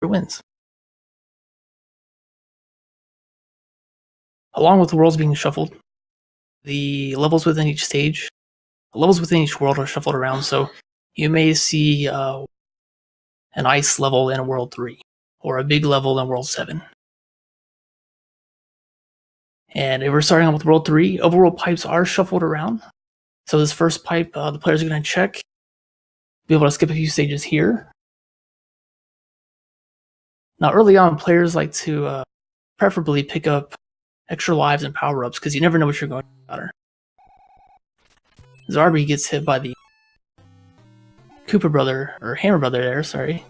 wins. Along with the worlds being shuffled, the levels within each stage, the levels within each world are shuffled around, so you may see an ice level in World 3, or a big level in World 7. And if we're starting out with World 3, overworld pipes are shuffled around. So this first pipe, the players are going to check, be able to skip a few stages here. Now early on, players like to preferably pick up extra lives and power-ups, because you never know what you're going to encounter. Zarby gets hit by the Hammer Brother there, sorry.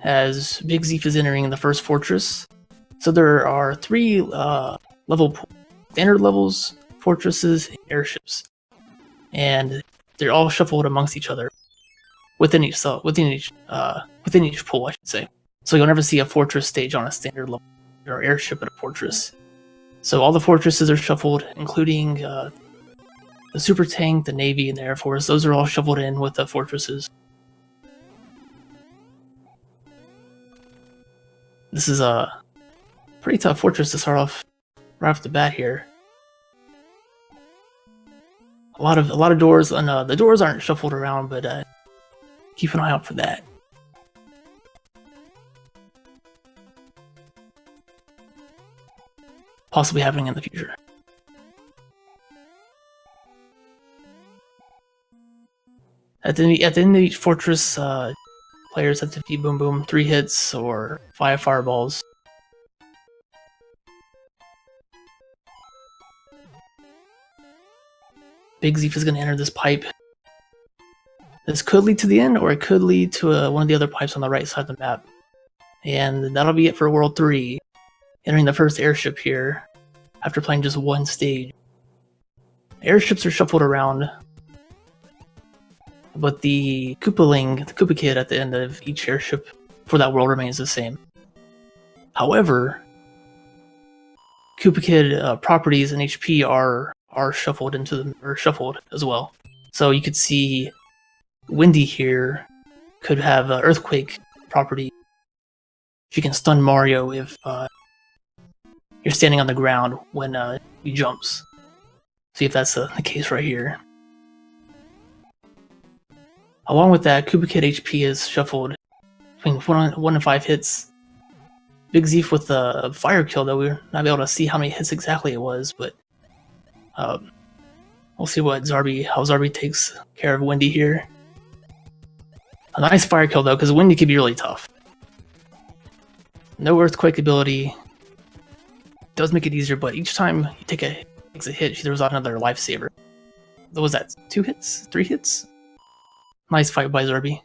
As BigZeeff is entering the first fortress. So there are 3 standard levels, fortresses, and airships. And they're all shuffled amongst each other. Within each pool, I should say. So you'll never see a fortress stage on a standard level, or airship at a fortress. So all the fortresses are shuffled, including the super tank, the navy, and the air force. Those are all shuffled in with the fortresses. This is a pretty tough fortress to start off right off the bat here. A lot of doors, and the doors aren't shuffled around, but keep an eye out for that. Possibly happening in the future. At the end of each fortress, players have to defeat Boom Boom 3 hits or 5 fireballs. BigZeeff is going to enter this pipe. This could lead to the end, or it could lead to one of the other pipes on the right side of the map. And that'll be it for World 3. Entering the first airship here, after playing just one stage. Airships are shuffled around, but the Koopa Kid at the end of each airship for that world remains the same. However, Koopa Kid properties and HP are shuffled shuffled as well. So you could see Windy here could have Earthquake property. She can stun Mario if you're standing on the ground when he jumps. See if that's the case right here. Along with that, Koopa Kid HP is shuffled between 1 and 5 hits. BigZeeff with the fire kill, though we're not able to see how many hits exactly it was, but we'll see how Zarby takes care of Windy here. A nice fire kill though, because Windy can be really tough. No Earthquake ability. Does make it easier, but each time you takes a hit, she throws out another lifesaver. What was that? 2 hits? 3 hits? Nice fight by Zarby.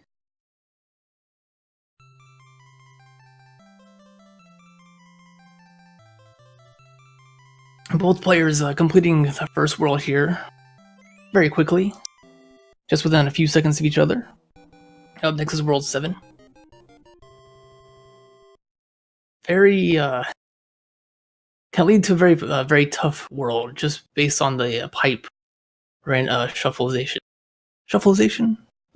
Both players completing the first world here very quickly, just within a few seconds of each other. Up next is World 7. Can lead to a very tough world just based on the pipe shuffleization,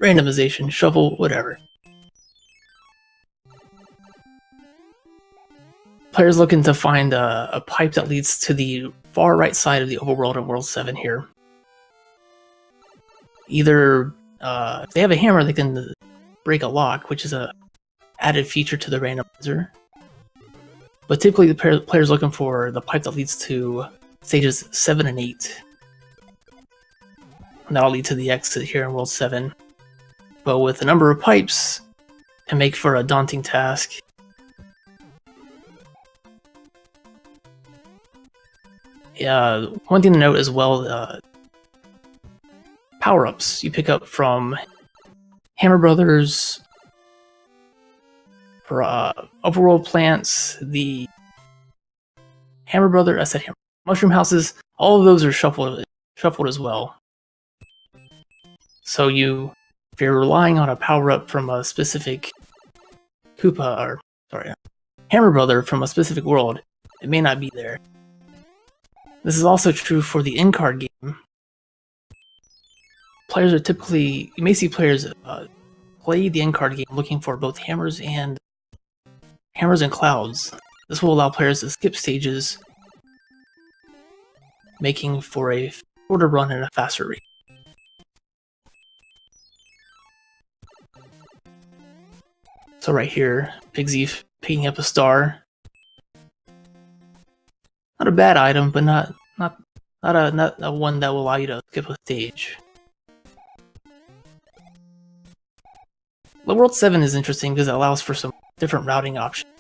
randomization, shuffle, whatever. Players looking to find a pipe that leads to the far right side of the overworld in World 7 here. Either if they have a hammer, they can break a lock, which is a added feature to the randomizer. But typically the player's looking for the pipe that leads to stages 7 and 8. And that'll lead to the exit here in World 7. But with the number of pipes, it can make for a daunting task. Yeah, one thing to note as well, power-ups you pick up from Hammer Brothers, for overworld plants, the Hammer Brother, I said Hammer, Mushroom Houses, all of those are shuffled as well. So if you're relying on a power-up from a specific Hammer Brother from a specific world, it may not be there. This is also true for the in-card game. Players are typically, you may see players play the end card game looking for both hammers and clouds. This will allow players to skip stages, making for a shorter run and a faster rate. So right here, BigZeeff picking up a star. Not a bad item, but not a one that will allow you to skip a stage. The World 7 is interesting because it allows for some different routing options.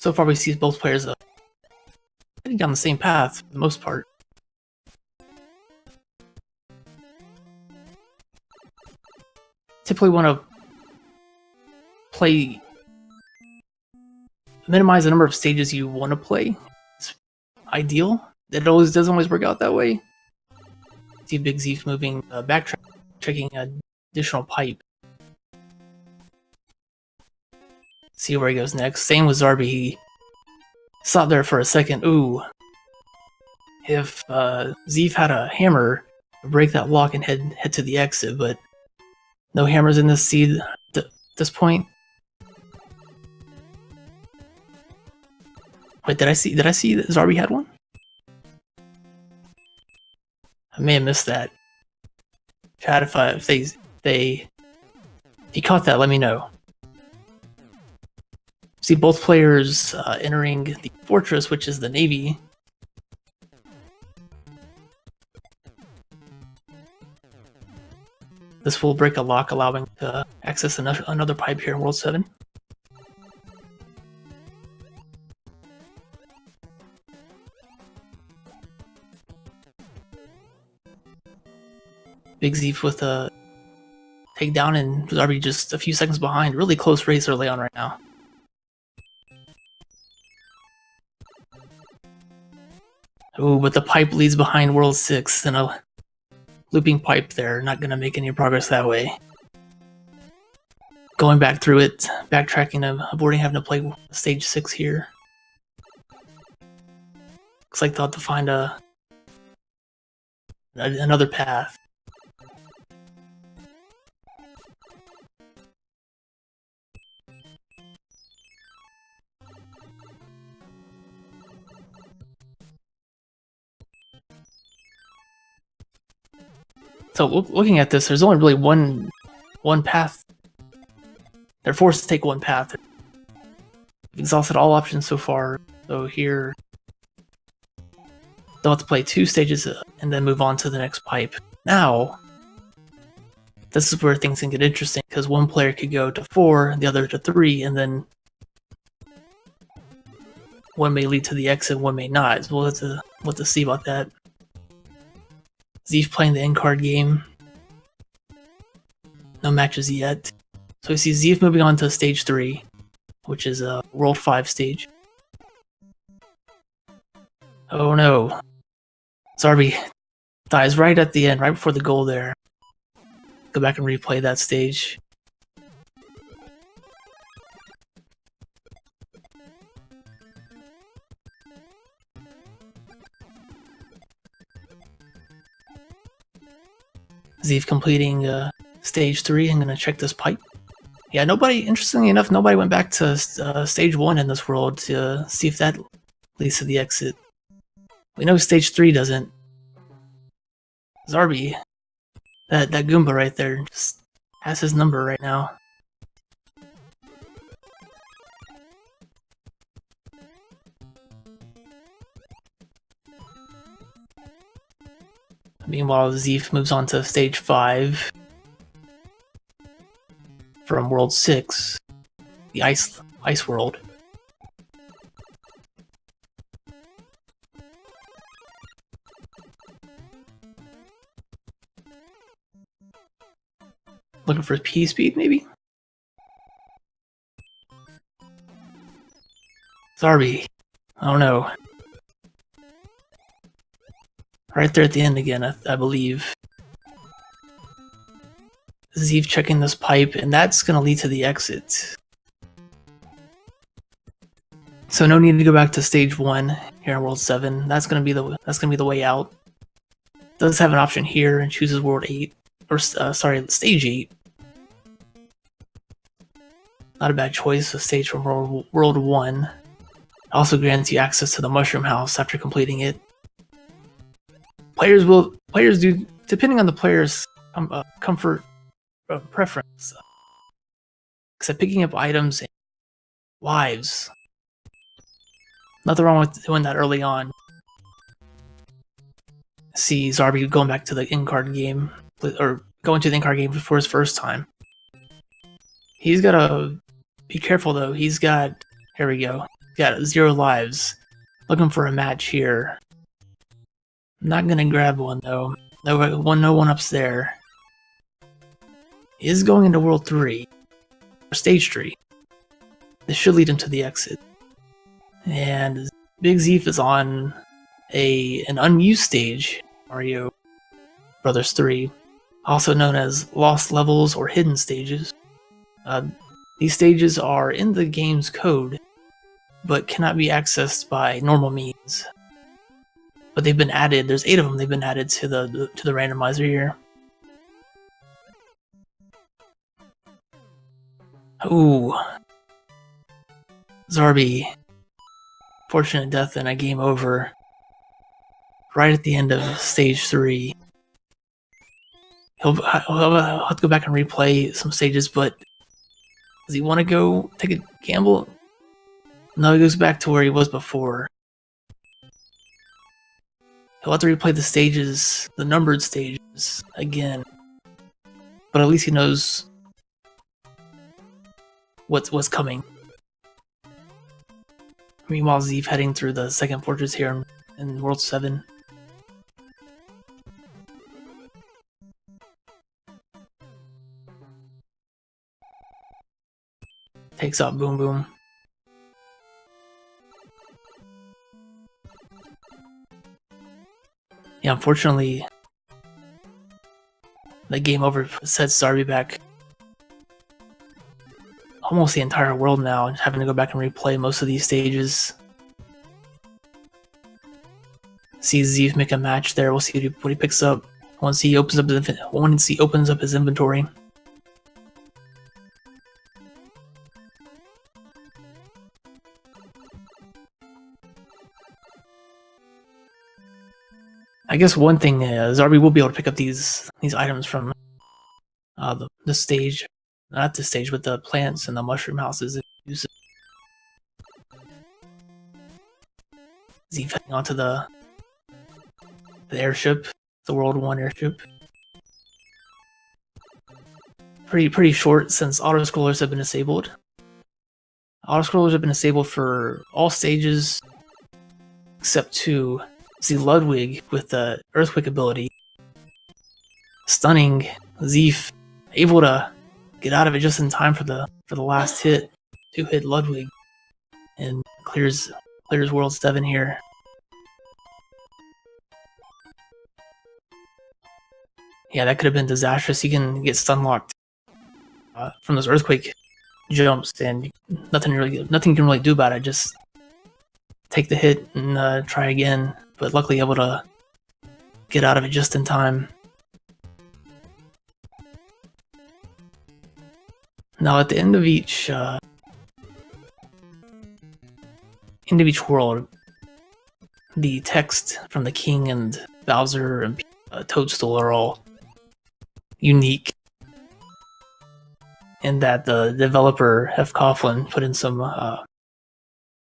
So far we see both players heading down the same path for the most part. Typically want to minimize the number of stages you want to play. It's ideal. It doesn't always work out that way. See BigZeeff moving, backtracking an additional pipe. See where he goes next. Same with Zarby. He stopped there for a second. Ooh. If Zeeff had a hammer, break that lock and head to the exit, but no hammers in this seed at this point. Wait, did I see that Zarby had one? I may have missed that. Chat, if you caught that, let me know. See both players entering the fortress, which is the navy. This will break a lock, allowing to access another pipe here in World 7. BigZeeff with a takedown, and Zarby just a few seconds behind. Really close race early on right now. Ooh, but the pipe leads behind World 6, and a looping pipe there. Not going to make any progress that way. Going back through it, backtracking, avoiding having to play stage 6 here. Looks like they'll have to find another path. So looking at this, there's only really one path. They're forced to take one path. They've exhausted all options so far. So here, they'll have to play 2 stages and then move on to the next pipe. Now, this is where things can get interesting, because one player could go to 4, the other to 3, and then one may lead to the exit, one may not. So we'll have to see about that. Zeeff playing the end card game. No matches yet. So we see Zeeff moving on to stage 3, which is a World 5 stage. Oh no. Zarby dies right at the end, right before the goal there. Go back and replay that stage. Zeeff completing stage 3. I'm gonna check this pipe. Yeah, interestingly enough, nobody went back to stage 1 in this world to see if that leads to the exit. We know stage 3 doesn't. Zarby, that Goomba right there, just has his number right now. Meanwhile, Zeeff moves on to stage 5 from World 6, the ice world. Looking for P speed, maybe? Zarby. Oh no. Right there at the end again, I believe. Zeeff checking this pipe, and that's going to lead to the exit. So no need to go back to stage 1 here in World 7. That's going to be the way out. Does have an option here and chooses World 8. sorry, stage 8. Not a bad choice. A stage from World 1. Also grants you access to the Mushroom House after completing it. Players do, depending on the player's comfort preference, except picking up items and lives. Nothing wrong with doing that early on. See Zarby going back to the in-card game, or going to the in-card game for his first time. He's gotta be careful though. He's got, here we go. He's got 0 lives. Looking for a match here. Not gonna grab one though. No one-ups there. He is going into World 3, or Stage 3. This should lead him to the exit. And BigZeeff is on an unused stage, Mario Brothers 3, also known as Lost Levels or Hidden Stages. These stages are in the game's code, but cannot be accessed by normal means. But they've been added. There's 8 of them. They've been added to the randomizer here. Ooh, Zarby, fortunate death and a game over. Right at the end of stage 3. He'll have to go back and replay some stages, but does he want to go take a gamble? No, he goes back to where he was before. He'll have to replay the stages, the numbered stages, again. But at least he knows what's coming. Meanwhile, Zeeff heading through the second fortress here in World 7. Takes out Boom Boom. Yeah, unfortunately, the game over sets Zarby back almost the entire world now, having to go back and replay most of these stages. See Zeeff make a match there. We'll see what he picks up once he opens up his inventory. I guess one thing, Zarby will be able to pick up these items from the stage, not the stage, but the plants and the mushroom houses. Zeeff heading onto the airship, the World 1 airship. Pretty short since auto-scrollers have been disabled. Auto-scrollers have been disabled for all stages except 2. See Ludwig with the Earthquake ability. Stunning Zeeff, able to get out of it just in time for the last hit. 2-hit Ludwig. And clears World 7 here. Yeah, that could have been disastrous. You can get stun locked from those earthquake jumps, and nothing you can really do about it. Just take the hit and try again. But luckily able to get out of it just in time. Now at the end of each world, the text from the King and Bowser and Toadstool are all unique, in that the developer F. Coughlin put in some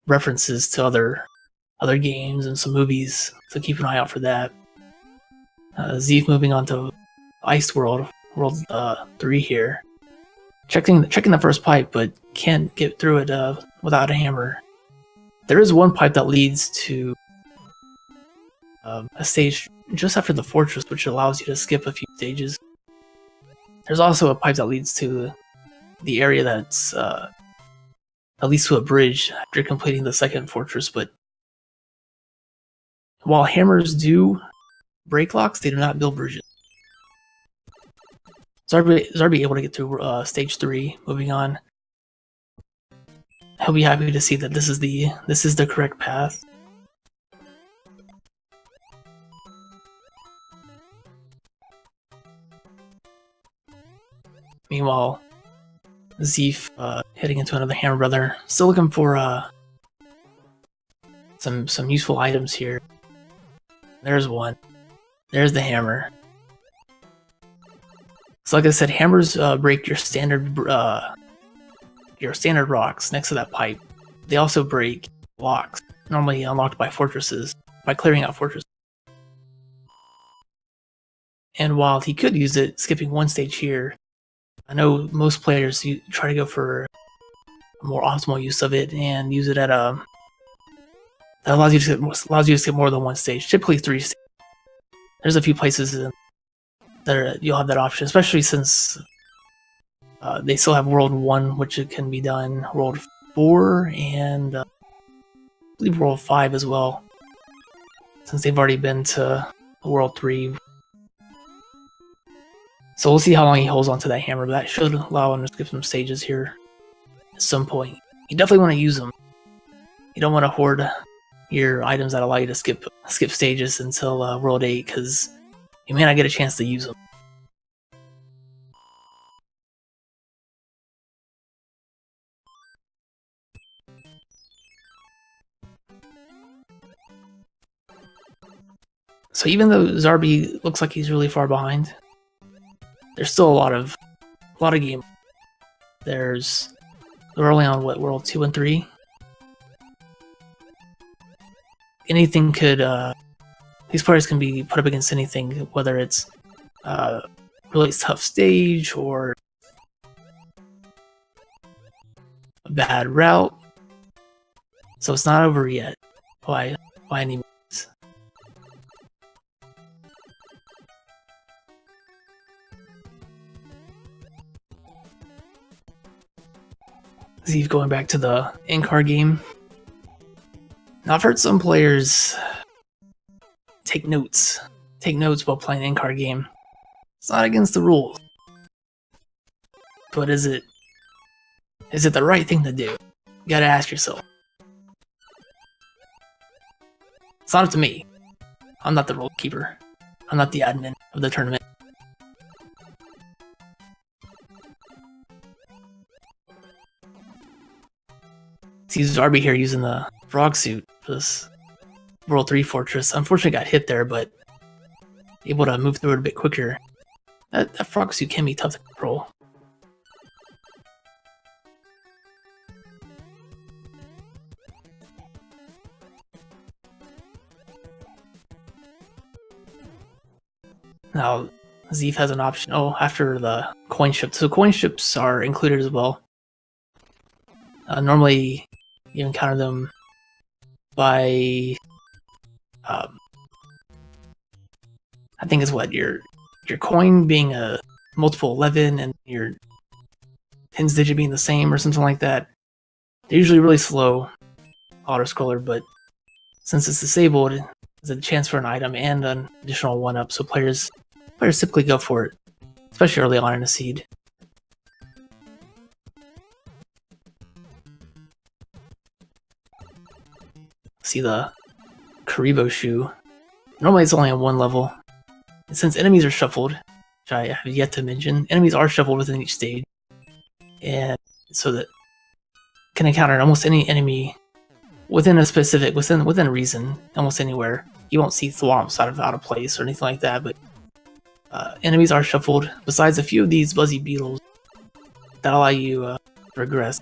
references to other games and some movies, so keep an eye out for that. Zeeff moving on to Ice World 3 here. Checking the first pipe, but can't get through it without a hammer. There is one pipe that leads to a stage just after the fortress, which allows you to skip a few stages. There's also a pipe that leads to the area that's that leads to a bridge after completing the second fortress, but while hammers do break locks, they do not build bridges. Zarby able to get through stage 3. Moving on, he'll be happy to see that this is the correct path. Meanwhile, Zeeff heading into another Hammer Brother. Still looking for some useful items here. There's one. There's the hammer. So like I said, hammers break your standard rocks next to that pipe. They also break locks, normally unlocked by fortresses, by clearing out fortresses. And while he could use it, skipping one stage here, I know most players try to go for a more optimal use of it and use it at that allows you to skip more than one stage, typically 3 stages. There's a few places that you'll have that option, especially since they still have World 1, which it can be done, World 4, and I believe World 5 as well, since they've already been to World 3. So we'll see how long he holds onto that hammer, but that should allow him to skip some stages here at some point. You definitely want to use them. You don't want to hoard your items that allow you to skip stages until World 8, because you may not get a chance to use them. So even though Zarby looks like he's really far behind, there's still a lot of game. They're only on what, World 2 and 3? Anything could these players can be put up against anything, whether it's a really tough stage or a bad route. So it's not over yet by any means. Zeeff going back to the in-car game. Now I've heard some players take notes while playing an in-car game. It's not against the rules, but is it the right thing to do? You gotta ask yourself. It's not up to me. I'm not the rule keeper. I'm not the admin of the tournament. See Zarby here using the frog suit for this World 3 fortress. Unfortunately got hit there, but able to move through it a bit quicker. That frog suit can be tough to control. Now, Zeeff has an option. Oh, after the coin ship. So coin ships are included as well. Normally, you encounter them by, I think it's what, your coin being a multiple 11 and your pins digit being the same or something like that. They're usually really slow auto-scroller, but since it's disabled, there's a chance for an item and an additional 1-up, so players typically go for it, especially early on in a seed. See the Karibo shoe. Normally it's only on 1 level. And since enemies are shuffled, which I have yet to mention, enemies are shuffled within each stage. And so that can encounter almost any enemy within a reason, almost anywhere. You won't see thwomps out of place or anything like that, but enemies are shuffled, besides a few of these buzzy beetles that allow you to progress.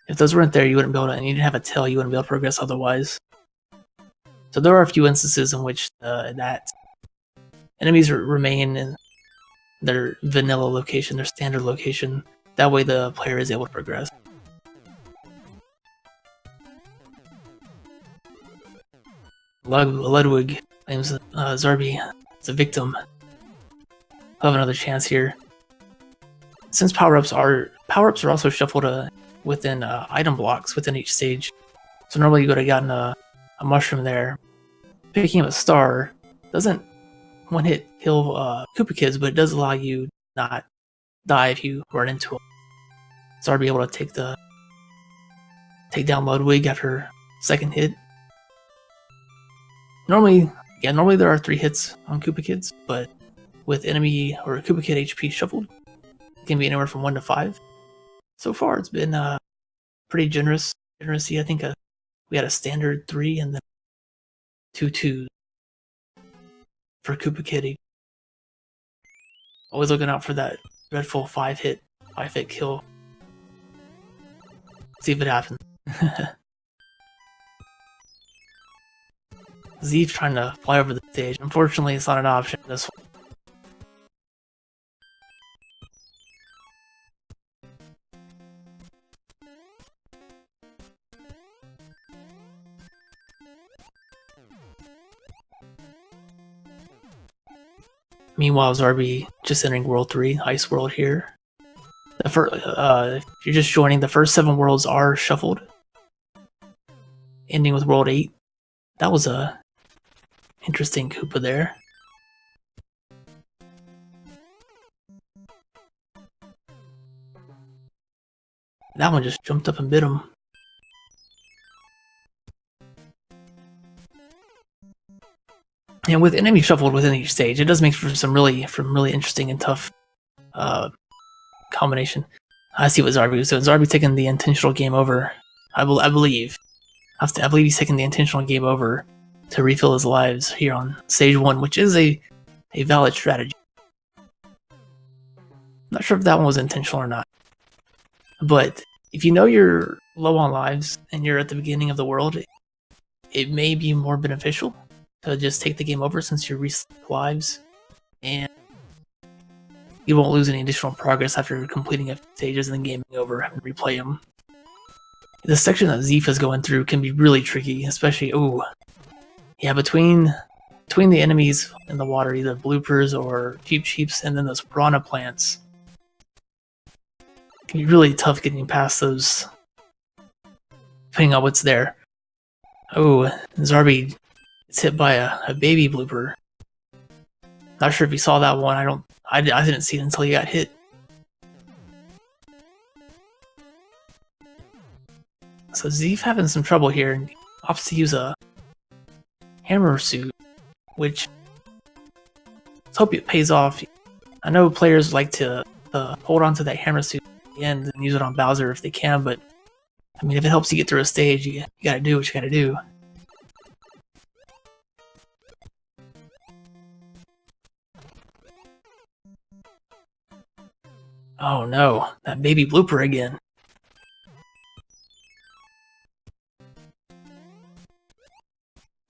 If those weren't there, you wouldn't be able to, and you didn't have a tail, you wouldn't be able to progress otherwise. So there are a few instances in which that enemies remain in their vanilla location, their standard location. That way the player is able to progress. Ludwig claims Zarby is a victim. I'll have another chance here. Since power-ups are also shuffled within item blocks within each stage. So normally you would have gotten a mushroom there. Picking up a star doesn't one-hit kill Koopa Kids, but it does allow you to not die if you run into them. So I'll be able to take down Ludwig after second hit. Normally there are 3 hits on Koopa Kids, but with enemy or Koopa Kid HP shuffled, It can be anywhere from 1 to 5. So far, it's been pretty generous. I think we had a standard 3 and then 2 2s for Koopa Kitty. Always looking out for that dreadful 5-hit kill. See if it happens. Zeeff trying to fly over the stage. Unfortunately, it's not an option in this one. Meanwhile, Zarby just entering World 3, Ice World here. If you're just joining, the first 7 worlds are shuffled, ending with World 8. That was a interesting Koopa there. That one just jumped up and bit him. And with enemies shuffled within each stage, it does make for some really interesting and tough combination. I see what Zarby was doing. Zarby's taking the intentional game over. I believe he's taking the intentional game over to refill his lives here on stage 1, which is a valid strategy. Not sure if that one was intentional or not. But if you know you're low on lives and you're at the beginning of the world, it may be more beneficial to just take the game over since you're reset lives, and you won't lose any additional progress after completing a few stages and then gaming over, having to replay them. The section that Zeeff is going through can be really tricky, especially between the enemies in the water, either bloopers or cheeps, and then those piranha plants. It can be really tough getting past those, depending on what's there. Zarby is hit by a baby blooper. Not sure if you saw that one. I didn't see it until he got hit. So Zeeff having some trouble here and opts to use a hammer suit, which let's hope it pays off. I know players like to hold on to that hammer suit at the end and use it on Bowser if they can, but I mean, if it helps you get through a stage, you gotta do what you gotta do. Oh no, that baby blooper again.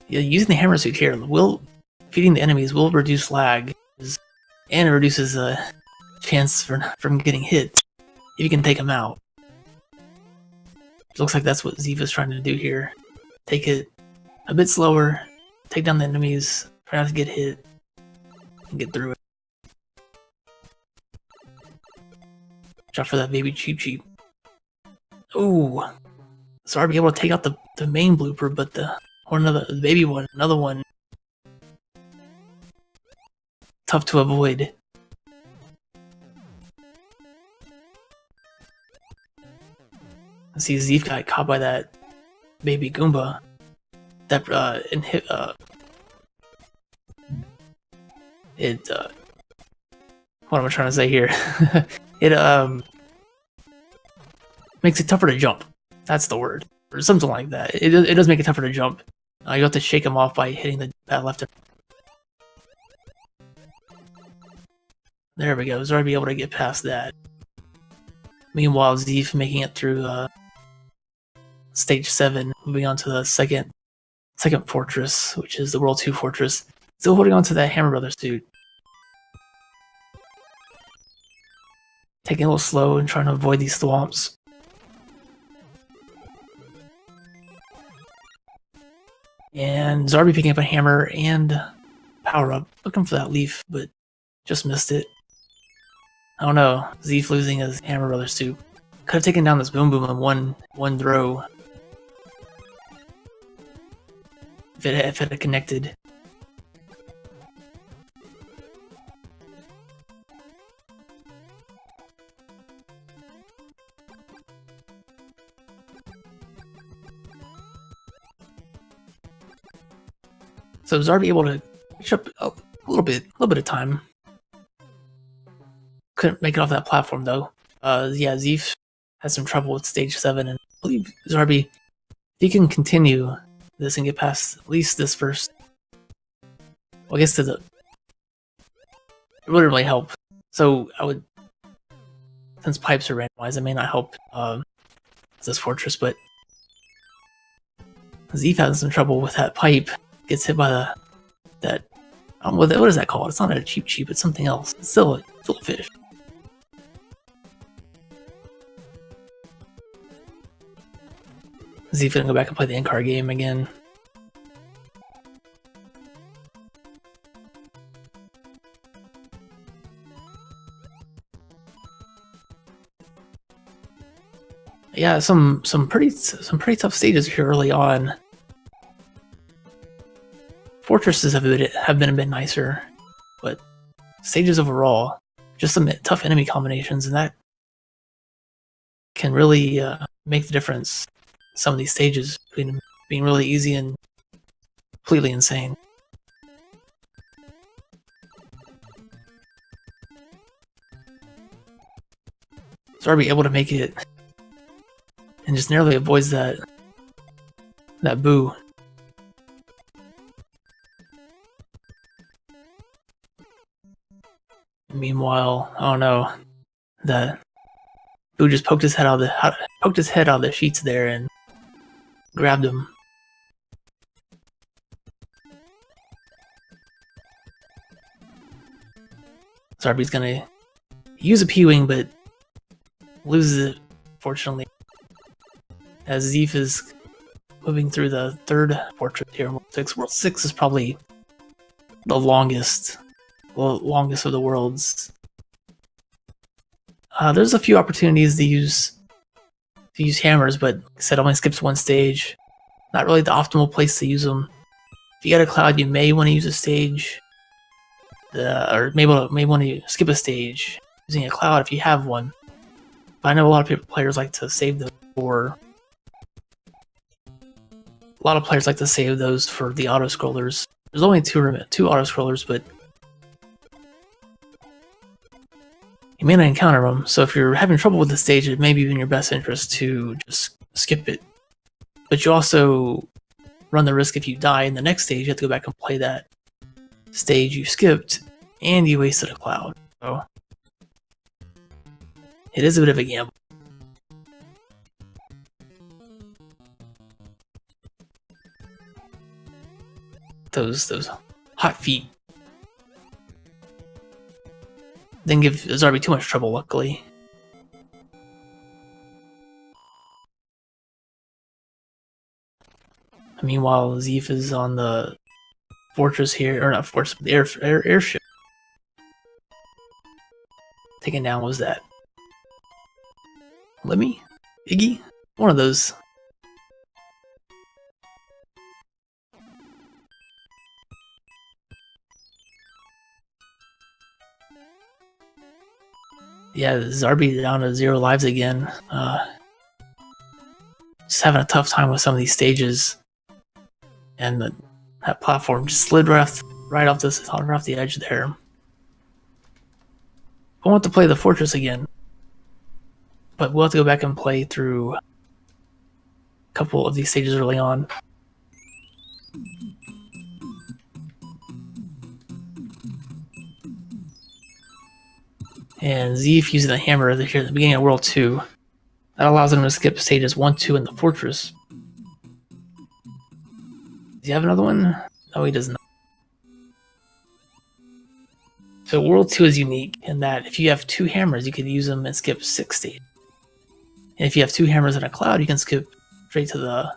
Yeah, using the hammer suit here feeding the enemies will reduce lag, and it reduces the chance from getting hit if you can take them out. It looks like that's what Zeeff is trying to do here. Take it a bit slower, take down the enemies, try not to get hit, and get through it. Watch out for that baby cheep. Ooh, Zarby able to take out the main blooper, but the baby one, another one, tough to avoid. I see Zeeff got caught by that baby Goomba. That what am I trying to say here? It makes it tougher to jump. That's the word, or something like that. It does make it tougher to jump. You have to shake him off by hitting that left. There we go. Zarby able to get past that. Meanwhile, Zeeff making it through stage 7, moving on to the second fortress, which is the World 2 fortress. Still holding on to that Hammer Brothers suit. Taking a little slow and trying to avoid these thwomps. And Zarby picking up a hammer and power up, looking for that leaf, but just missed it. I don't know, Zeeff losing his Hammer Brothers suit. Could have taken down this Boom Boom in one throw. If it had connected. So Zarby able to catch up a little bit of time. couldn't make it off that platform though. Yeah, Zeeff had some trouble with stage 7, and I believe Zarby, if he can continue this and get past at least this first, well, I guess it wouldn't really help. So I would, since pipes are randomized, it may not help this fortress, but Zeeff has some trouble with that pipe. Gets hit by that. What is that called? It's not a cheap. It's something else. It's still a fish. Zeeff gonna go back and play the end card game again. Yeah, some pretty tough stages here early on. Fortresses have been a bit nicer, but stages overall, just some tough enemy combinations, and that can really make the difference. Some of these stages between being really easy and completely insane. Zarby able to make it and just narrowly avoids that boo. Meanwhile, oh no, that boo just poked his head out of the sheets there and grabbed him. Zarby's gonna use a P-Wing, but loses it, fortunately. As Zeeff is moving through the third fortress here in World 6. World 6 is probably the longest of the worlds. There's a few opportunities to use hammers, but like I said, only skips one stage. Not really the optimal place to use them. If you got a cloud, you may want to use a stage, or may want to skip a stage using a cloud if you have one. But I know a lot of players like to save them for. A lot of players like to save those for the auto scrollers. There's only two auto scrollers, but you may not encounter them. So if you're having trouble with the stage, it may be in your best interest to just skip it. But you also run the risk if you die in the next stage, you have to go back and play that stage you skipped, and you wasted a cloud. So it is a bit of a gamble. Those hot feet didn't give Zarby too much trouble, luckily. Meanwhile, Zeeff is on the fortress here, or not fortress, but the airship. Taken down was that Lemmy? Iggy? One of those. Yeah, Zarby down to 0 lives again. Just having a tough time with some of these stages. And that platform just slid right off the edge there. I want to play the fortress again, but we'll have to go back and play through a couple of these stages early on. And Zeeff using the hammer here at the beginning of World 2. That allows him to skip stages 1, 2 in the fortress. Does he have another one? No, he does not. So World 2 is unique in that if you have 2 hammers, you can use them and skip 6 stages. And if you have 2 hammers and a cloud, you can skip straight to the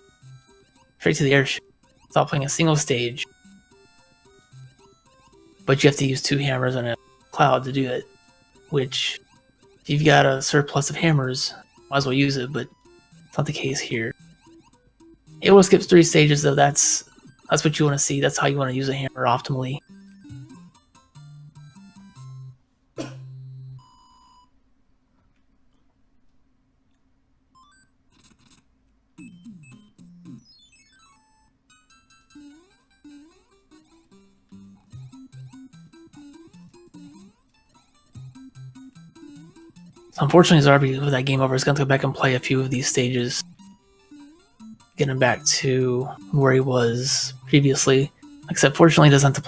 airship without playing a single stage. But you have to use 2 hammers and a cloud to do it. Which, if you've got a surplus of hammers, might as well use it, but it's not the case here. It will skip 3 stages, though. That's what you want to see. That's how you want to use a hammer optimally. So unfortunately, Zarby, with that game over, is going to go back and play a few of these stages, getting back to where he was previously. Except, fortunately, he doesn't have to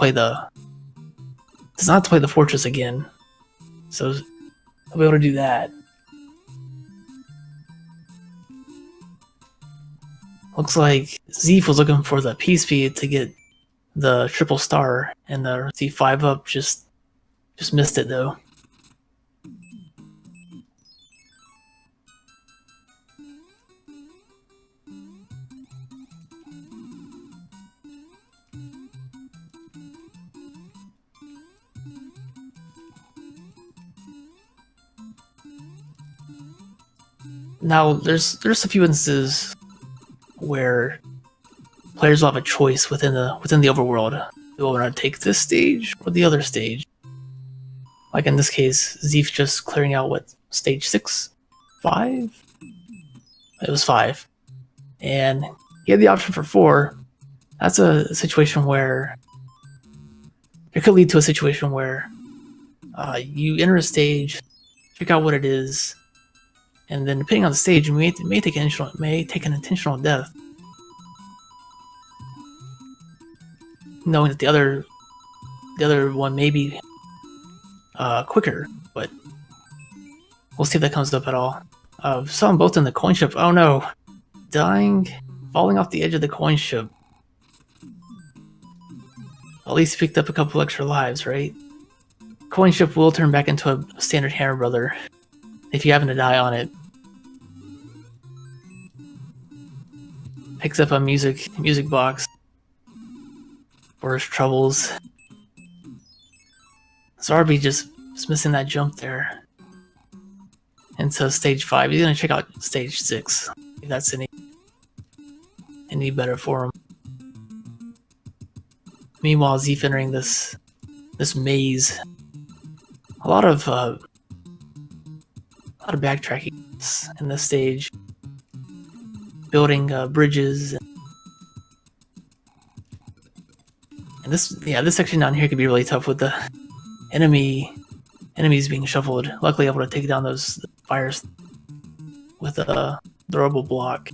play the fortress again, so he'll be able to do that. Looks like Zeeff was looking for the P speed to get the triple star, and the C5 up just missed it though. Now there's a few instances where players will have a choice within the overworld. They will want to take this stage or the other stage. Like in this case, Zeeff just clearing out what, stage 6? 5? It was 5. And he had the option for 4. That's a situation where it could lead to a situation where you enter a stage, check out what it is, and then depending on the stage, you may take an intentional death, knowing that the other one may be quicker. But we'll see if that comes up at all. Saw them both in the coin ship. Oh no, dying, falling off the edge of the coin ship. At least picked up a couple extra lives, right? Coin ship will turn back into a standard Hammer Brother if you happen to die on it. Picks up a music box for his troubles. Zarby just missing that jump there into stage 5. He's gonna check out stage 6 if that's any better for him. Meanwhile, Zeeff entering this maze. A lot of backtracking in this stage, building bridges, and this section down here could be really tough with the enemies being shuffled. Luckily, able to take down those fires with a throwable block.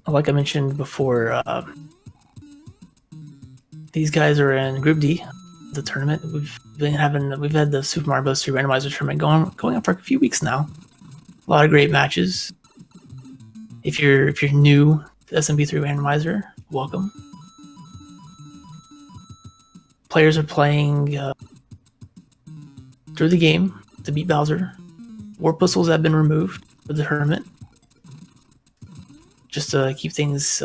Like I mentioned before, these guys are in Group D, the tournament. We've had the Super Mario Bros. 3 Randomizer tournament going on for a few weeks now. A lot of great matches. If you're new to SMB3 Randomizer, welcome. Players are playing through the game to beat Bowser. Warp whistles have been removed for the tournament, just to keep things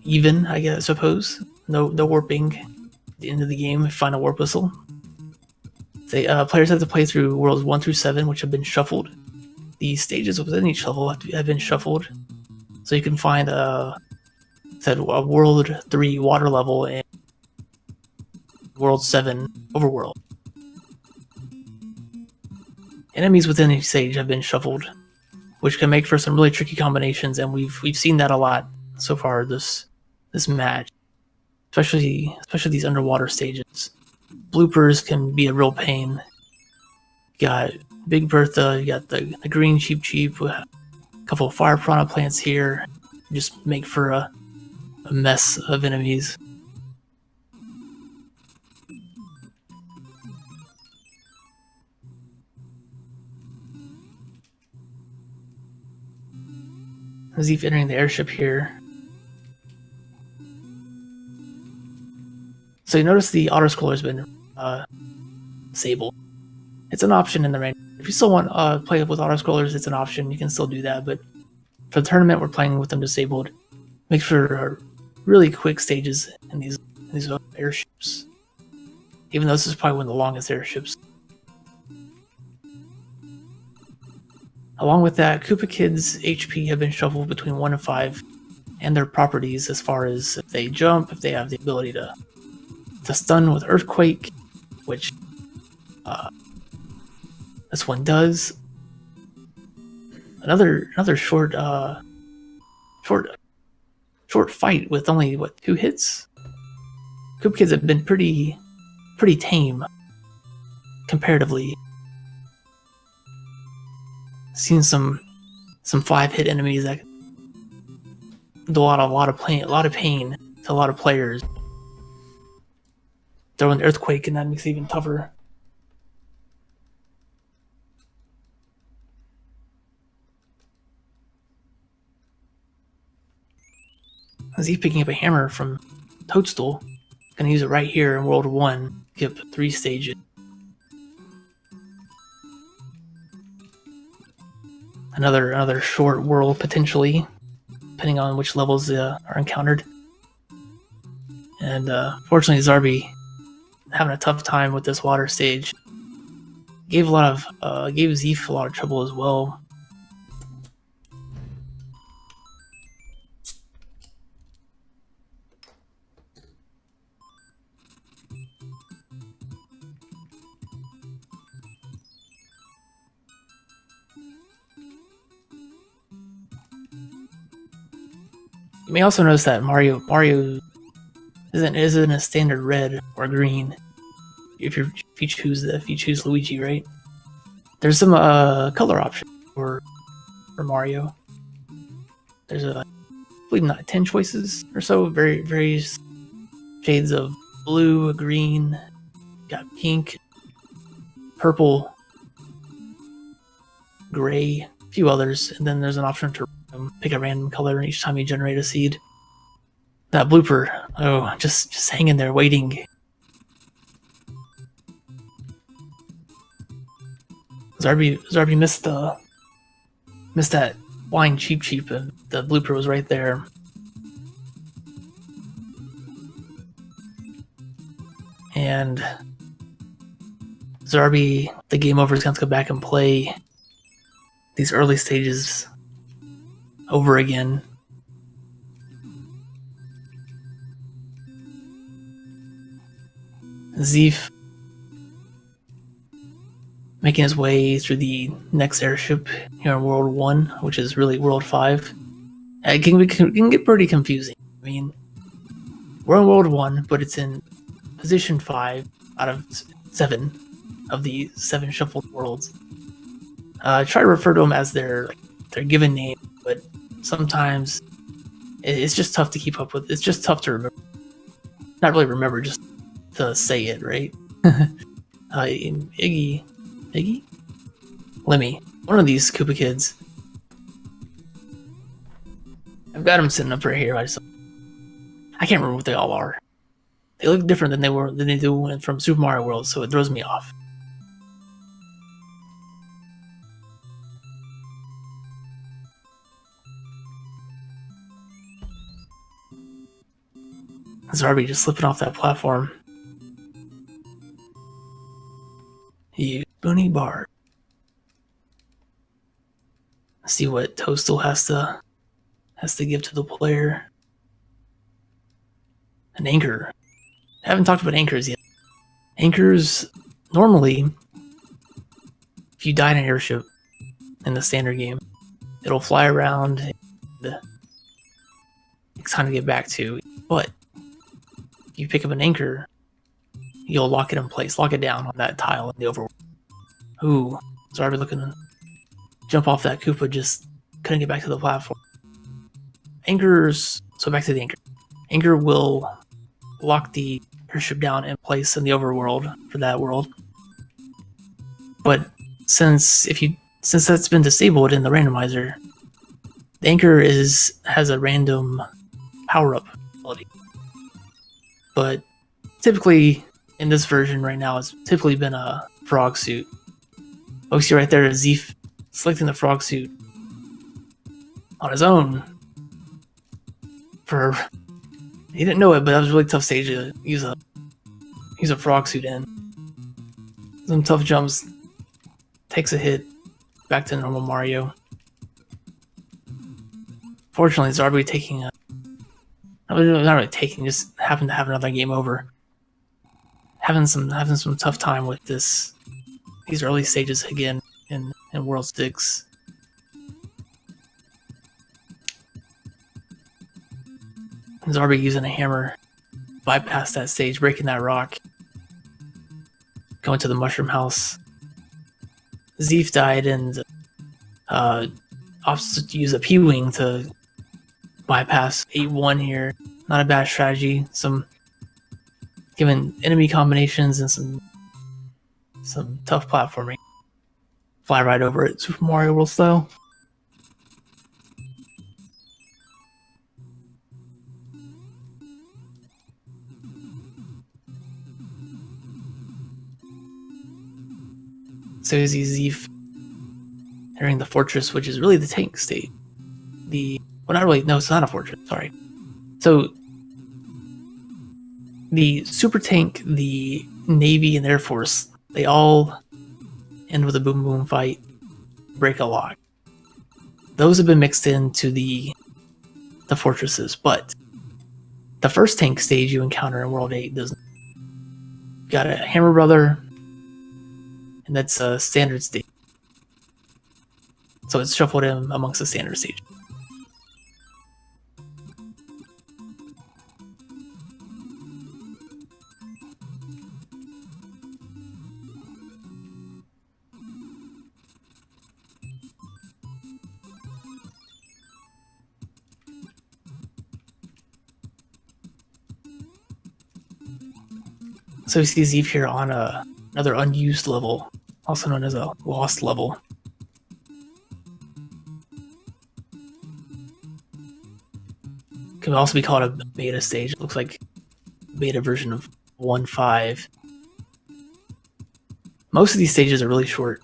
even, I suppose. No warping at the end of the game if you find a warp whistle. Players have to play through worlds 1 through 7, which have been shuffled. The stages within each level have been shuffled, so you can find a world 3 water level and world 7 overworld. Enemies within each stage have been shuffled, which can make for some really tricky combinations, and we've seen that a lot so far this match, especially these underwater stages. Bloopers can be a real pain. You got Big Bertha, you got the green Cheep, with a couple of fire piranha plants here, just make for a mess of enemies. Zeeff entering the airship here. So you notice the auto-scroller has been disabled. It's an option in the range. If you still want to play with auto-scrollers, it's an option. You can still do that, but for the tournament, we're playing with them disabled. Make for really quick stages in these airships. Even though this is probably one of the longest airships. Along with that, Koopa Kid's HP have been shuffled between 1 and 5, and their properties as far as if they jump, if they have the ability to stun with Earthquake, which This one does. Another short fight with only 2 hits. Koopa Kids have been pretty tame comparatively. Seen some 5-hit enemies that do a lot of pain to a lot of players. Throw an earthquake and that makes it even tougher. Is he picking up a hammer from Toadstool? Gonna use it right here in World 1. Skip 3 stages. Another short world potentially, depending on which levels are encountered. And fortunately, Zarby having a tough time with this water stage. Gave Zeeff a lot of trouble as well. You may also notice that Mario isn't a standard red or green. If you choose Luigi, right? There's some color option for Mario. There's I believe not 10 choices or so, various shades of blue, green, got pink, purple, gray, a few others, and then there's an option to pick a random color each time you generate a seed. That blooper, oh, just hanging there waiting. Zarby missed that flying cheap, and the blooper was right there. And Zarby, the game over, is going to go back and play these early stages over again. Zeeff making his way through the next airship here in World 1, which is really World 5. It can get pretty confusing. I mean, we're in World 1, but it's in position 5 out of 7 of the 7 shuffled worlds. Try to refer to them as their given name, but sometimes it's just tough to keep up with. It's just tough to remember. Not really remember, just to say it, right? Iggy? Lemmy. One of these Koopa Kids. I've got them sitting up right here. I can't remember what they all are. They look different than they do from Super Mario World, so it throws me off. Zarby just slipping off that platform. You spoony bar. See what Toadstool has to give to the player. An anchor. I haven't talked about anchors yet. Anchors, normally, if you die in an airship in the standard game, it'll fly around and it's time to get back to. But if you pick up an anchor, you'll lock it in place, lock it down on that tile in the overworld. Ooh, Zarby looking to jump off that Koopa, just couldn't get back to the platform. Anchors, so back to the anchor. Anchor will lock the airship down in place in the overworld for that world. But since that's been disabled in the randomizer, the anchor has a random power-up ability. But typically in this version right now, it's typically been a frog suit. Oh, you see right there, Zeeff selecting the frog suit on his own. He didn't know it, but that was a really tough stage to use a frog suit in. Some tough jumps, takes a hit, back to normal Mario. Fortunately, Zarby not really taking, just happened to have another game over. Having some tough time with this these early stages again in World 6. Zarby using a hammer, bypass that stage, breaking that rock, going to the mushroom house. Zeeff died and opts to use a P-Wing to bypass 8-1 here. Not a bad strategy. Some given enemy combinations and some tough platforming. Fly right over it, Super Mario World style. So you see Zeeff entering the fortress, which is really the tank state. Well, not really. No, it's not a fortress. Sorry. So the super tank, the Navy, and Air Force, they all end with a boom boom fight, break a lock. Those have been mixed into the fortresses, but the first tank stage you encounter in World 8 doesn't. You got a Hammer Brother, and that's a standard stage. So it's shuffled in amongst the standard stage. So you see Zeeff here on another unused level, also known as a lost level. Could also be called a beta stage. It looks like a beta version of 1.5. Most of these stages are really short.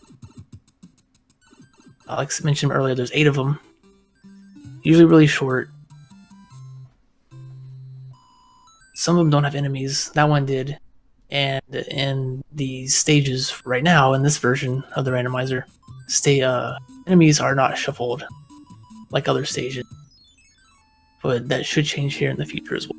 Like I mentioned earlier, there's 8 of them. Usually really short. Some of them don't have enemies. That one did. And in these stages right now, in this version of the randomizer, enemies are not shuffled like other stages. But that should change here in the future as well.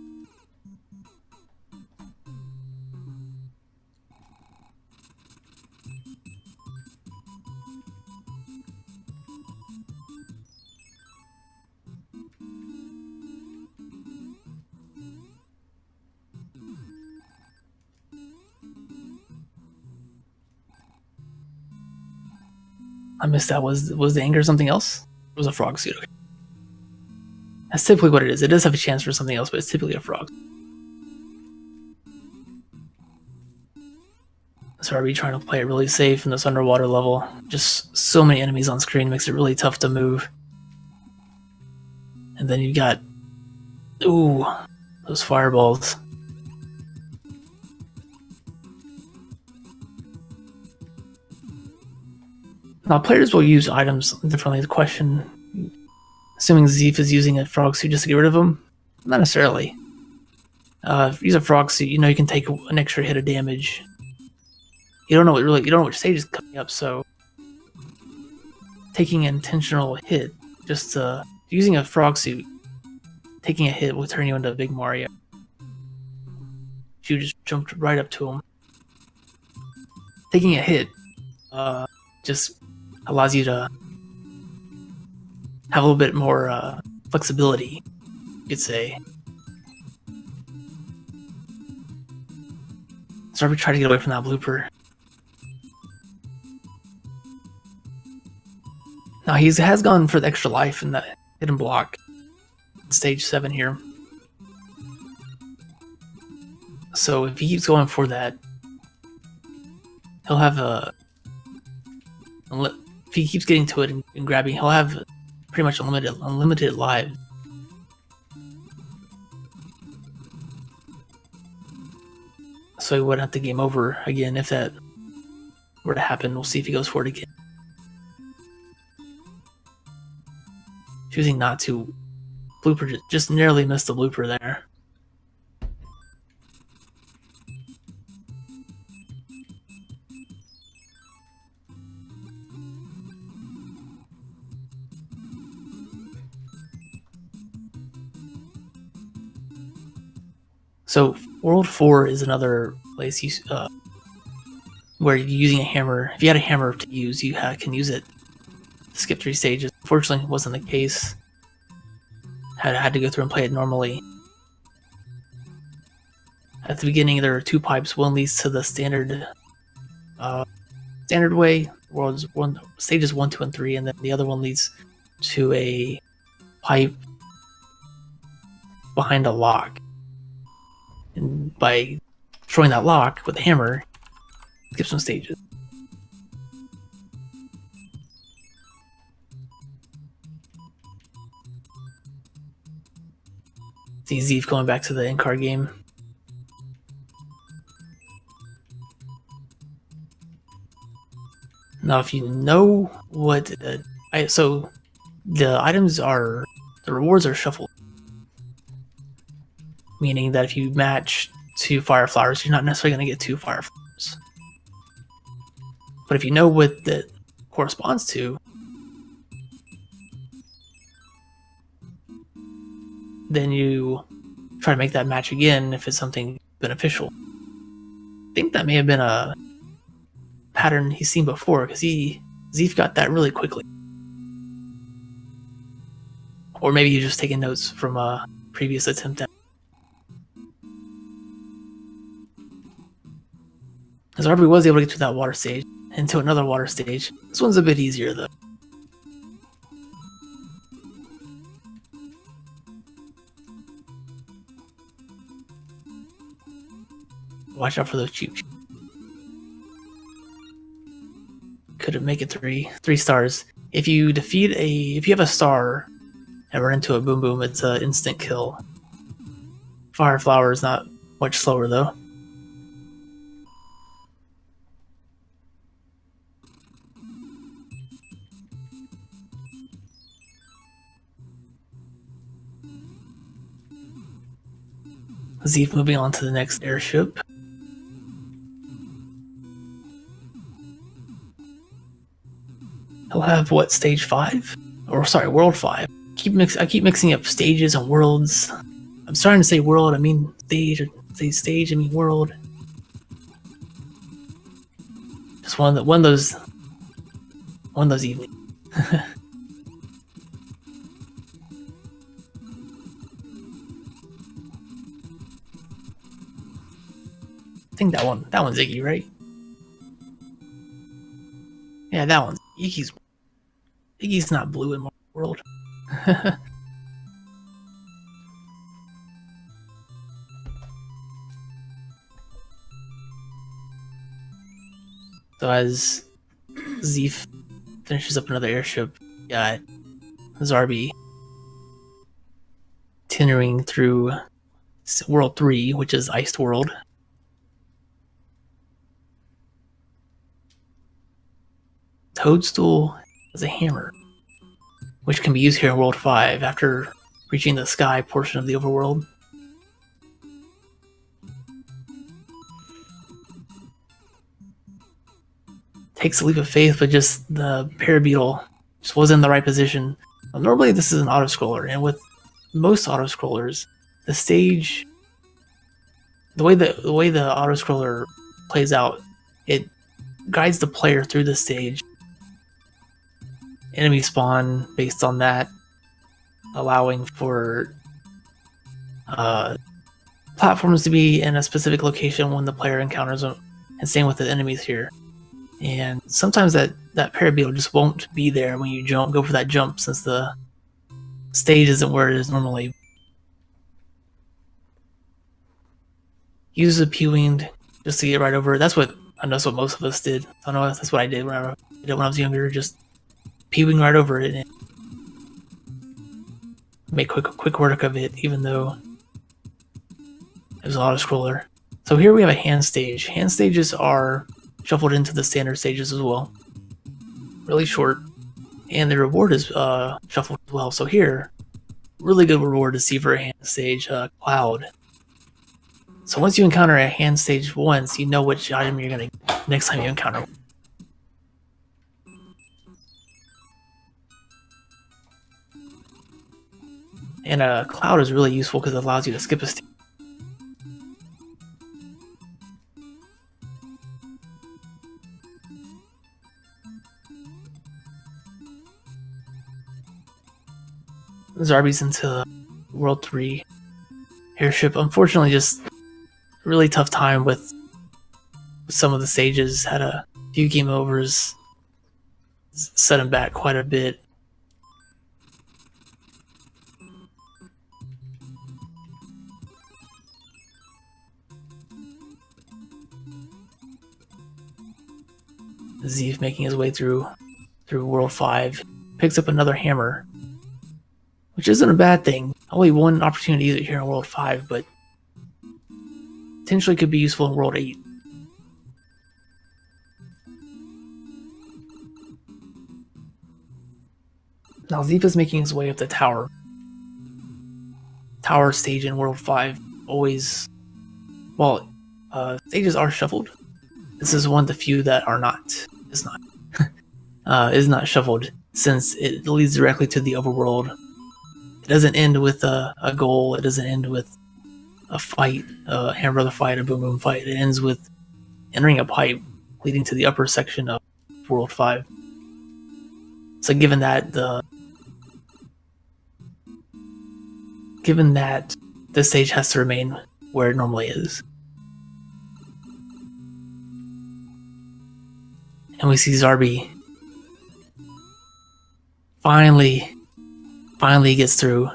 I missed that. Was the anger something else? It was a frog suit. Okay. That's typically what it is. It does have a chance for something else, but it's typically a frog. So are we trying to play it really safe in this underwater level? Just so many enemies on screen makes it really tough to move. And then you got, ooh, those fireballs. Now players will use items differently. The question, assuming Zeeff is using a frog suit just to get rid of them, not necessarily. If you use a frog suit, you know you can take an extra hit of damage. You don't know which stage is coming up, so taking an intentional hit, just using a frog suit, taking a hit will turn you into a big Mario. You just jumped right up to him. Taking a hit just allows you to have a little bit more flexibility, you could say. So we try to get away from that blooper. Now he has gone for the extra life in that hidden block, stage 7 here. So if he keeps going for that, he'll have if he keeps getting to it and grabbing, he'll have pretty much unlimited lives. So he wouldn't have to game over again if that were to happen. We'll see if he goes for it again. Choosing not to. Blooper just narrowly missed the blooper there. So World 4 is another place where you're using a hammer. If you had a hammer to use, you can use it to skip 3 stages. Unfortunately, it wasn't the case. Had to go through and play it normally. At the beginning, there are 2 pipes. One leads to the standard way, stages 1, 2, and 3, and then the other one leads to a pipe behind a lock. And by destroying that lock with a hammer, skip some stages. See Zeeff going back to the in-car game. Now, if you know what, so the items are, the rewards are shuffled, meaning that if you match 2 fire flowers, you're not necessarily going to get 2 fire flowers. But if you know what that corresponds to, then you try to make that match again if it's something beneficial. I think that may have been a pattern he's seen before, because Zeeff got that really quickly. Or maybe he's just taking notes from a previous attempt at. Zarby was able to get to that water stage, and to another water stage. This one's a bit easier though. Watch out for those cheap. Couldn't make it 3 stars. If you have a star and run into a boom boom, it's an instant kill. Fire flower is not much slower though. Zeeff moving on to the next airship. He'll have what, stage 5? Or sorry, world 5. I keep mixing up stages and worlds. I'm starting to say world, I mean stage, or say stage, I mean world. Just one of those evenings. I think that one's Iggy, right? Yeah, that one's Iggy's not blue in World. So as Zeeff finishes up another airship, got Zarby tendering through World 3, which is Iced World. Toadstool has a hammer, which can be used here in World 5 after reaching the sky portion of the overworld. Takes a leap of faith, but just the Parabeetle just wasn't in the right position. Normally this is an auto-scroller, and with most auto-scrollers, the stage, the way the auto-scroller plays out, it guides the player through the stage. Enemy spawn based on that, allowing for platforms to be in a specific location when the player encounters them, and same with the enemies here. And sometimes that Parabeetle just won't be there when you go for that jump, since the stage isn't where it is normally. Use the P-winged just to get right over it. That's what most of us did. I know that's what I did when I was younger, just P-wing right over it and make quick work of it, even though it was an auto-scroller. So here we have a hand stage. Hand stages are shuffled into the standard stages as well. Really short. And the reward is shuffled as well. So here, really good reward to see for a hand stage, Cloud. So once you encounter a hand stage once, you know which item you're going to get next time you encounter one. And a Cloud is really useful because it allows you to skip a stage. . Zarby's into World 3 airship. Unfortunately, just really tough time with some of the stages. Had a few game overs, set him back quite a bit. BigZeeff making his way through World 5, picks up another hammer, which isn't a bad thing. Only one opportunity to use it here in World 5, but potentially could be useful in World 8. Now Zeeff is making his way up the tower. Tower stage in World 5 always... Well, stages are shuffled. This is one of the few that are not. Is not shuffled, since it leads directly to the overworld. It doesn't end with a goal. It doesn't end with a fight, a hammer brother fight, a boom boom fight. It ends with entering a pipe leading to the upper section of World 5. So given that this stage has to remain where it normally is. And we see Zarby finally gets through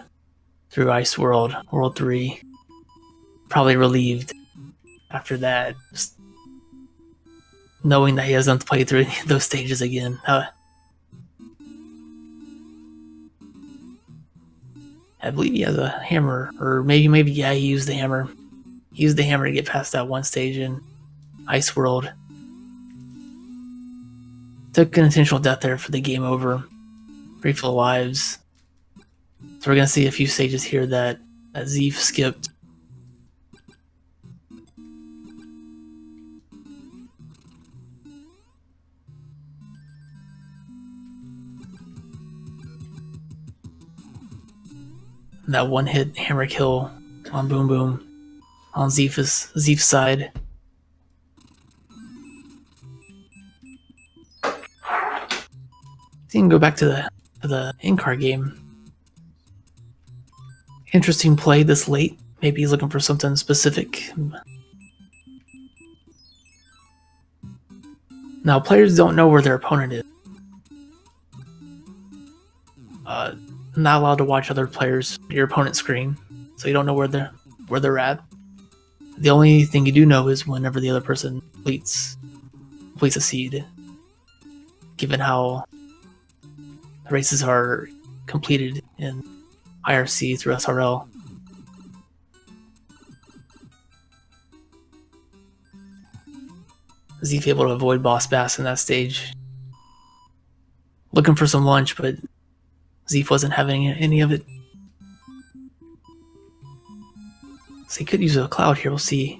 Ice World, World 3. Probably relieved after that, just knowing that he doesn't have to play through any of those stages again. I believe he has a hammer, or maybe yeah, he used the hammer. He used the hammer to get past that one stage in Ice World. Took an intentional death there for the game over. Brief of lives. So we're gonna see a few stages here that Zeeff skipped. That one hit hammer kill on Boom Boom on Zeeff's side. So you can go back to the in-car game. Interesting play this late. Maybe he's looking for something specific. Now, players don't know where their opponent is. Not allowed to watch other players, your opponent's screen, so you don't know where they're at. The only thing you do know is whenever the other person completes a seed. Given how races are completed in IRC through SRL. Zeeff able to avoid Boss Bass in that stage. Looking for some lunch, but Zeeff wasn't having any of it. So he could use a cloud here, we'll see.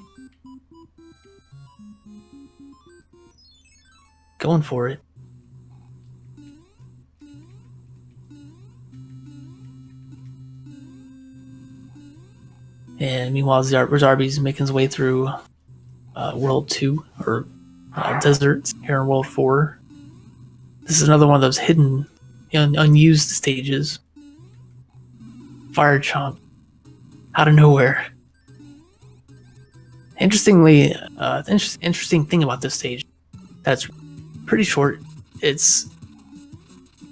Going for it. And meanwhile, Zarby's making his way through World 2, or Deserts, here in World 4. This is another one of those hidden, unused stages. Fire Chomp, out of nowhere. Interestingly, interesting thing about this stage, that's pretty short. It's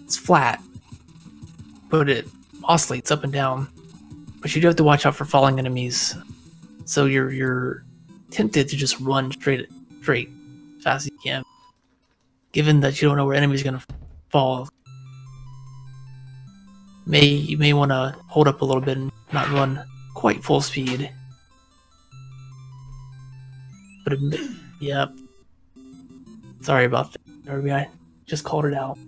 flat, but it oscillates up and down. But you do have to watch out for falling enemies. So you're tempted to just run straight as fast as you can. Given that you don't know where enemies are gonna fall. You may want to hold up a little bit and not run quite full speed. But yeah. Sorry about that. I just called it out.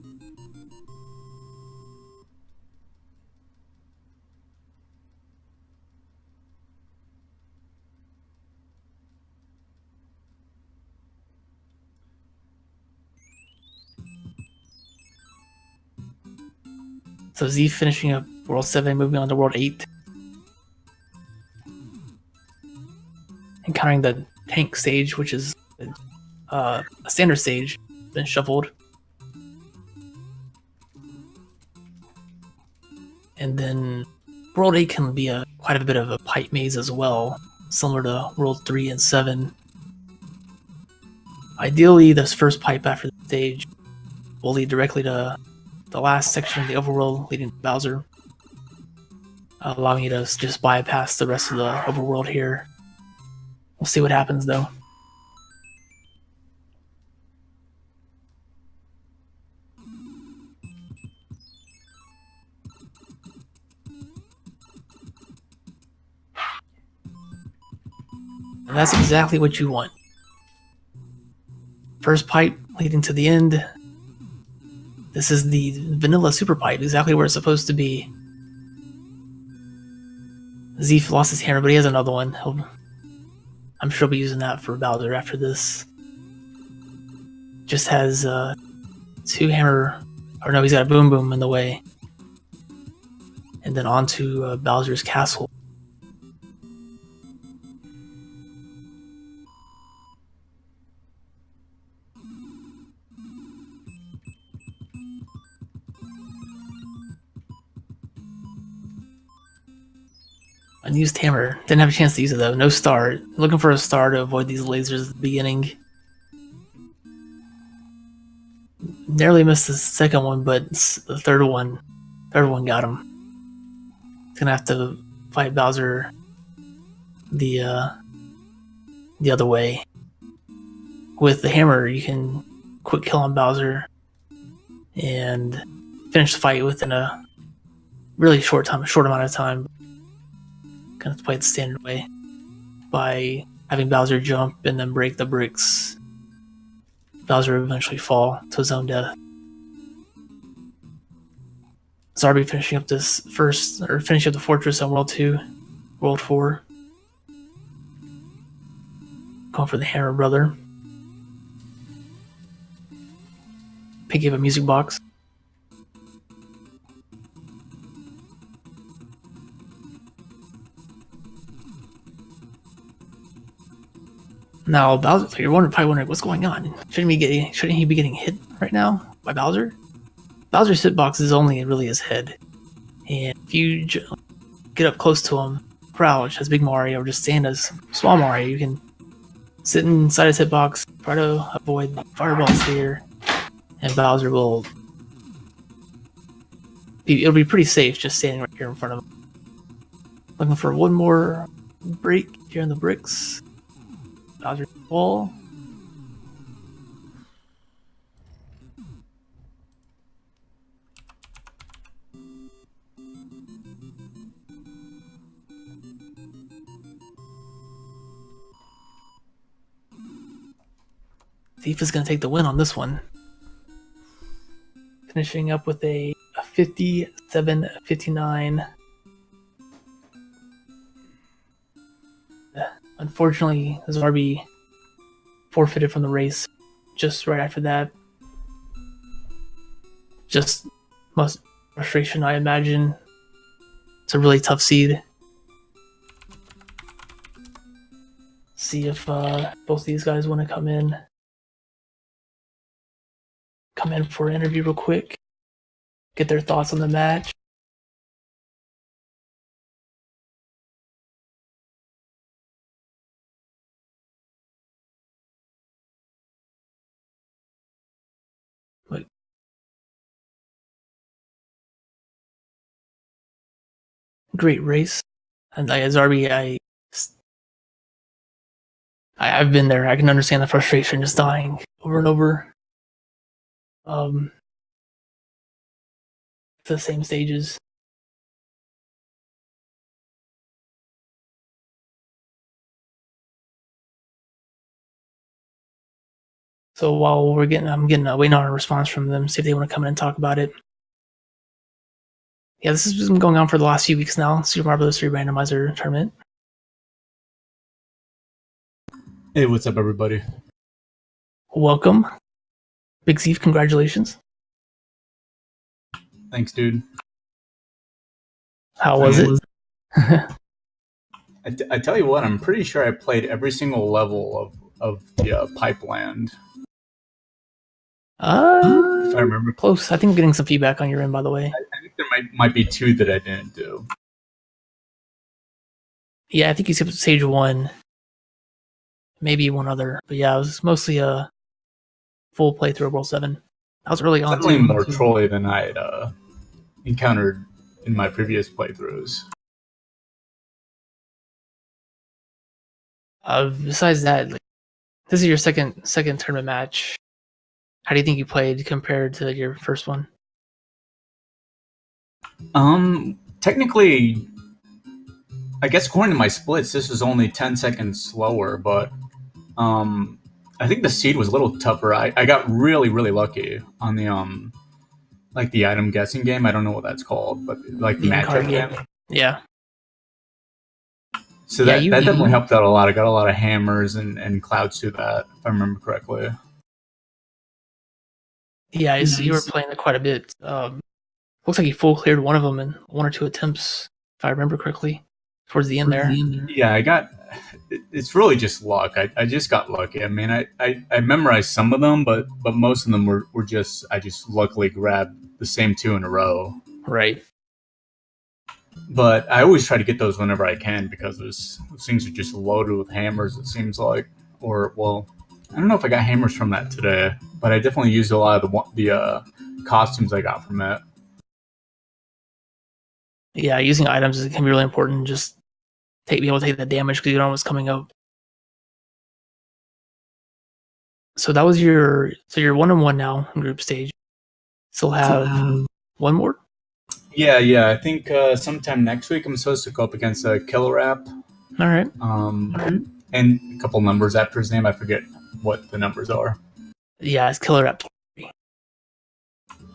So Zeeff finishing up World 7, moving on to World 8. Encountering the tank stage, which is a standard stage, been shuffled. And then World 8 can be quite a bit of a pipe maze as well, similar to World 3 and 7. Ideally, this first pipe after the stage will lead directly to the last section of the overworld leading to Bowser, allowing you to just bypass the rest of the overworld here. We'll see what happens though. And that's exactly what you want. First pipe leading to the end. This is the vanilla super pipe, exactly where it's supposed to be. Zeeff lost his hammer, but he has another one. I'm sure he'll be using that for Bowser after this. Just has 2 hammer, or no, he's got a boom boom in the way. And then onto Bowser's castle. Unused hammer. Didn't have a chance to use it though. No star. Looking for a star to avoid these lasers at the beginning. Narrowly missed the second one, but the third one got him. He's gonna have to fight Bowser the other way. With the hammer, you can quick kill on Bowser and finish the fight within a really short amount of time. Gonna have to play it the standard way by having Bowser jump and then break the bricks. Bowser will eventually fall to his own death. Zarby finishing up finishing up the fortress on World 2, World 4. Going for the hammer brother. Picking up a music box. Now Bowser, you're probably wondering what's going on. Shouldn't he be getting hit right now by Bowser? Bowser's hitbox is only really his head, and if you get up close to him, crouch as Big Mario, or just stand as Small Mario, you can sit inside his hitbox, try to avoid fireballs here, and Bowser will. It'll be pretty safe just standing right here in front of him. Looking for one more break here in the bricks. Bowser wall. Zeeff is going to take the win on this one. Finishing up with a 57-59. Unfortunately, Zarby forfeited from the race just right after that. Just most frustration, I imagine. It's a really tough seed. See if both of these guys want to come in for an interview real quick. Get their thoughts on the match. Great race. And Zarby, I've been there. I can understand the frustration just dying over and over. The same stages. So while I'm waiting on a response from them, see if they want to come in and talk about it. Yeah, this has been going on for the last few weeks now. Super Mario Bros. 3 Randomizer tournament. Hey, what's up, everybody? Welcome. BigZeeff, congratulations. Thanks, dude. How was it? I tell you what, I'm pretty sure I played every single level of the Pipeland. If I remember close. I think I'm getting some feedback on your end, by the way. I think there might be 2 that I didn't do. Yeah, I think you skipped stage 1, maybe one other, but yeah, it was mostly a full playthrough of World 7. I was early on Definitely too. more trolly than I had encountered in my previous playthroughs. Besides that, like, this is your second tournament match. How do you think you played compared to your first one? Technically, I guess according to my splits, this was only 10 seconds slower, but I think the seed was a little tougher. I got really, really lucky on the like the item guessing game. I don't know what that's called, but like the matchup game. Yeah. So that definitely helped out a lot. I got a lot of hammers and clouds through that, if I remember correctly. Yeah, you were playing it quite a bit. Looks like you full cleared one of them in 1 or 2 attempts, if I remember correctly, towards the end there. Yeah, I got. It's really just luck. I just got lucky. I mean, I memorized some of them, but most of them were just I just luckily grabbed the same 2 in a row. Right. But I always try to get those whenever I can because those things are just loaded with hammers. It seems like, or well, I don't know if I got hammers from that today, but I definitely used a lot of the costumes I got from it. Yeah, using items can be really important. Just be able to take the damage because you don't know what's coming up. So that was you're 1-1 now in group stage. Still have one more? Yeah. I think sometime next week I'm supposed to go up against a Killer App. All right. And a couple numbers after his name. I forget what the numbers are. Yeah, it's Killer App.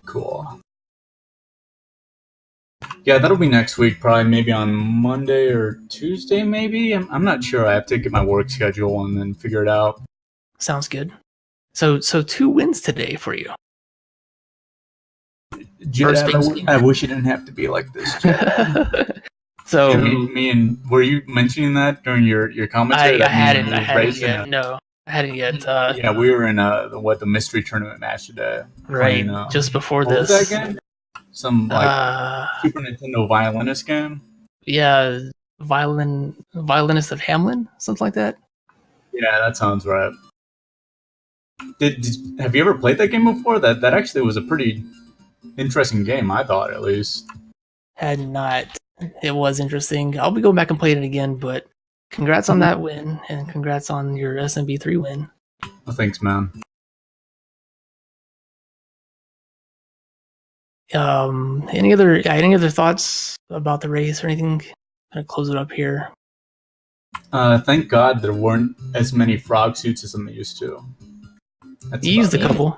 Cool. Yeah, that'll be next week, probably maybe on Monday or Tuesday, maybe. I'm not sure. I have to get my work schedule and then figure it out. Sounds good. So 2 wins today for you. I wish it didn't have to be like this. So me and were you mentioning that during your commentary? I hadn't yet. No, I hadn't yet. Yeah, we were in the mystery tournament match today. Right, playing, just before what this. Was that game? Some like Super Nintendo violinist game. Yeah, violinist of Hamlin, something like that. Yeah, that sounds right. Have you ever played that game before? That actually was a pretty interesting game, I thought, at least. Had not. It was interesting. I'll be going back and playing it again, but congrats on that win, and congrats on your SMB3 win. Well, thanks, man. Any other thoughts about the race or anything? Gonna close it up here. Thank God there weren't as many frog suits as I'm used to. You used a couple.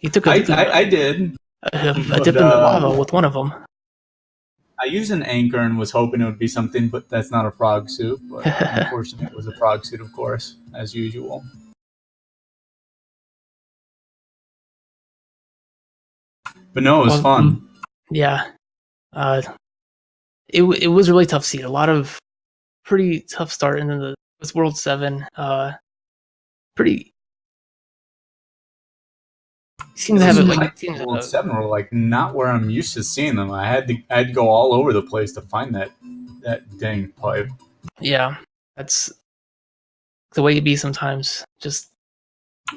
You took I did. A dip in the lava with one of them. I used an anchor and was hoping it would be something, but that's not a frog suit. But unfortunately, it was a frog suit, of course, as usual. But no, it was fun. Yeah. It was a really tough seed. A lot of pretty tough start, and then it was World 7. Pretty. Seems to have it like World 7 were like not where I'm used to seeing them. I had to go all over the place to find that dang pipe. Yeah, that's the way it be sometimes. Just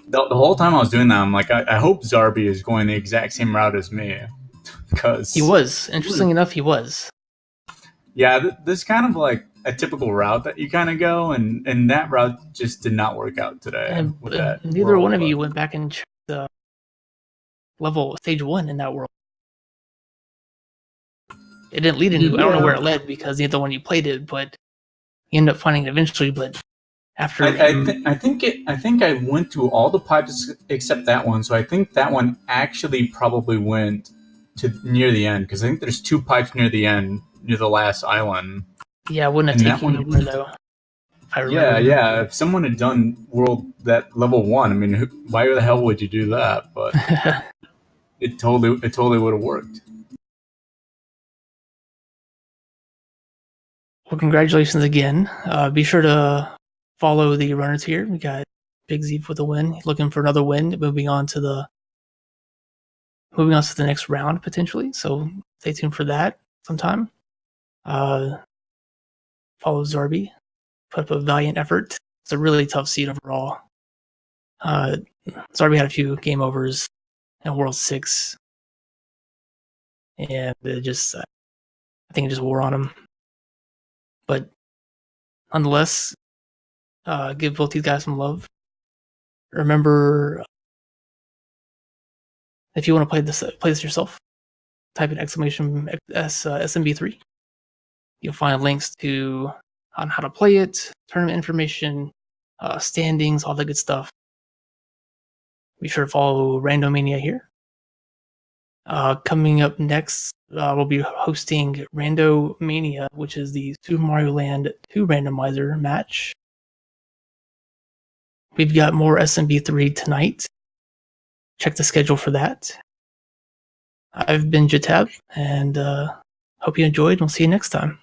the whole time I was doing that, I'm like, I hope Zarby is going the exact same route as me, because he was. Interesting enough, he was. Yeah, this kind of like a typical route that you kind of go, and that route just did not work out today. And neither one of you went back and checked the level stage 1 in that world. It didn't lead into. I don't know where it led because neither one you played it, but you end up finding it eventually. But after I think I went through all the pipes except that one, so I think that one actually probably went to near the end, because I think there's 2 pipes near the end, near the last island. Yeah, I wouldn't have taken you anywhere though. Yeah. If someone had done that level 1, I mean, why the hell would you do that? But it totally would have worked. Well, congratulations again. Be sure to follow the runners here. We got BigZeeff with a win. Looking for another win. Moving on to the moving on to the next round potentially. So stay tuned for that sometime. Follow Zarby, put up a valiant effort. It's a really tough seed overall. Zarby had a few game overs in World 6, and it just, I think it just wore on him. But nonetheless, give both these guys some love. Remember, if you want to play this yourself, type in SMB3. You'll find links on how to play it, tournament information, standings, all the good stuff. Be sure to follow Randomania here. Coming up next, we'll be hosting Randomania, which is the Super Mario Land 2 randomizer match. We've got more SMB3 tonight. Check the schedule for that. I've been Jatab, and hope you enjoyed. We'll see you next time.